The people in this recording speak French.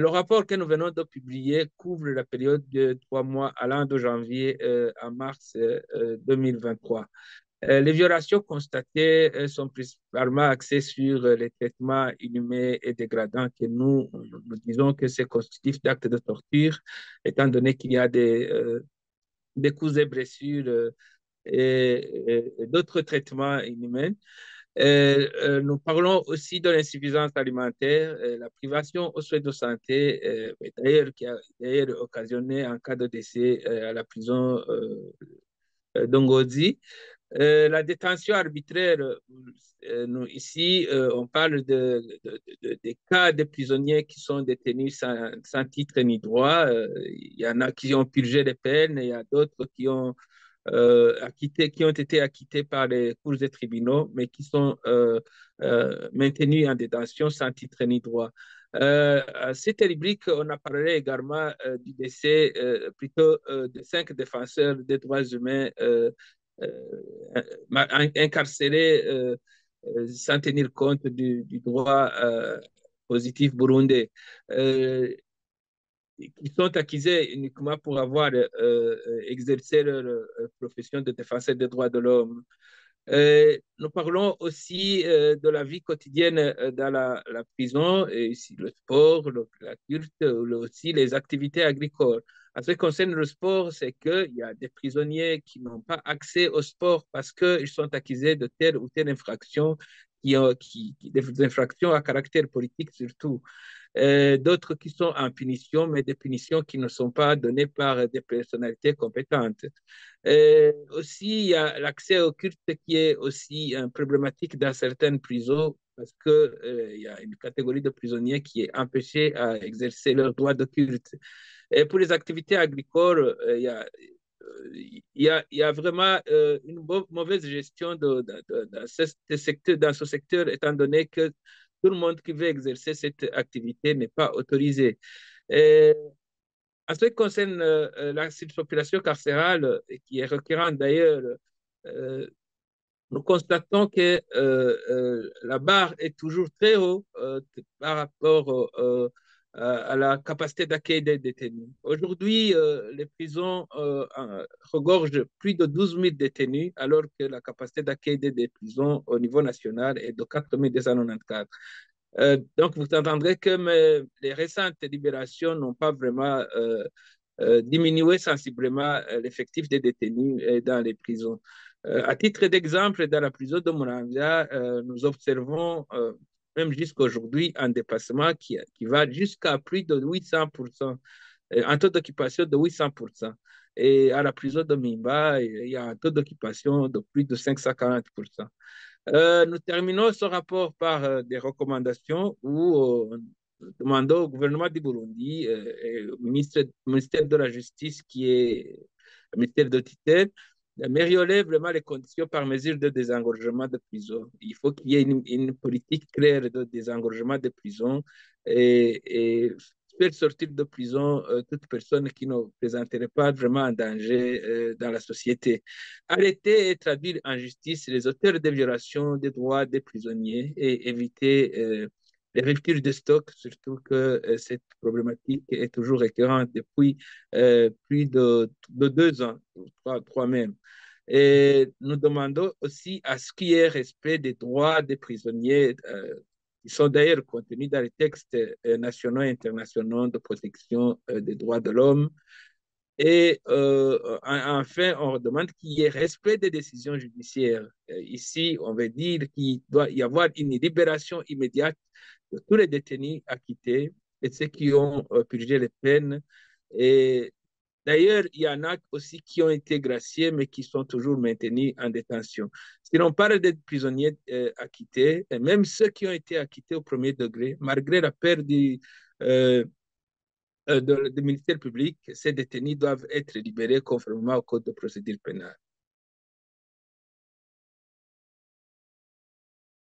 Le rapport que nous venons de publier couvre la période de 3 mois allant de janvier à mars 2023. Les violations constatées sont principalement axées sur les traitements inhumains et dégradants que nous disons que c'est constitutif d'actes de torture, étant donné qu'il y a des coups et blessures et d'autres traitements inhumains. Nous parlons aussi de l'insuffisance alimentaire, la privation aux soins de santé, d'ailleurs qui a d'ailleurs occasionné un cas de décès à la prison d'Ongodi. La détention arbitraire, nous, ici, on parle des cas de prisonniers qui sont détenus sans titre ni droit. Il y en a qui ont purgé les peines, il y a d'autres qui ont été acquittés par les cours des tribunaux, mais qui sont maintenus en détention sans titre ni droit. À cette rubrique, on a parlé également du décès plutôt de 5 défenseurs des droits humains incarcérés sans tenir compte du droit positif burundais. Qui sont accusés uniquement pour avoir exercé leur profession de défenseur des droits de l'homme. Nous parlons aussi de la vie quotidienne dans la prison, et ici le sport, la culte, aussi les activités agricoles. En ce qui concerne le sport, c'est qu'il y a des prisonniers qui n'ont pas accès au sport parce qu'ils sont accusés de telle ou telle infraction, des infractions à caractère politique surtout. D'autres qui sont en punition, mais des punitions qui ne sont pas données par des personnalités compétentes. Aussi, il y a l'accès au culte qui est aussi problématique dans certaines prisons parce qu'il y a une catégorie de prisonniers qui est empêchée à exercer leur droit de culte. Et pour les activités agricoles, il y a vraiment une mauvaise gestion dans ce secteur, étant donné que tout le monde qui veut exercer cette activité n'est pas autorisé. Et en ce qui concerne la surpopulation carcérale, qui est récurrente d'ailleurs, euh, nous constatons que la barre est toujours très haute par rapport à la capacité d'accueil des détenus. Aujourd'hui, les prisons regorgent plus de 12 000 détenus, alors que la capacité d'accueil des prisons au niveau national est de 4 294. Donc, vous entendrez que les récentes libérations n'ont pas vraiment diminué sensiblement l'effectif des détenus dans les prisons. À titre d'exemple, dans la prison de Muramvya, nous observons, même jusqu'à aujourd'hui, un dépassement qui va jusqu'à plus de 800%, un taux d'occupation de 800%. Et à la prison de Mimba, il y a un taux d'occupation de plus de 540%. Nous terminons ce rapport par des recommandations où nous demandons au gouvernement du Burundi et au ministère de la Justice, qui est le ministère de tutelle, d'améliorer vraiment les conditions par mesure de désengorgement de prison. Il faut qu'il y ait une politique claire de désengorgement de prison et faire sortir de prison toute personne qui ne présenterait pas vraiment un danger dans la société. Arrêter et traduire en justice les auteurs de violations des droits des prisonniers et éviter les ruptures de stock, surtout que cette problématique est toujours récurrente depuis plus de 2 ans, trois même. Et nous demandons aussi à ce qu'il y ait respect des droits des prisonniers, qui sont d'ailleurs contenus dans les textes nationaux et internationaux de protection des droits de l'homme. Et enfin, on demande qu'il y ait respect des décisions judiciaires. Ici, on veut dire qu'il doit y avoir une libération immédiate de tous les détenus acquittés et ceux qui ont purgé les peines. Et d'ailleurs, il y en a aussi qui ont été graciés, mais qui sont toujours maintenus en détention. Si l'on parle des prisonniers acquittés, et même ceux qui ont été acquittés au premier degré, malgré la perte euh, du ministère public, ces détenus doivent être libérés conformément au Code de procédure pénale.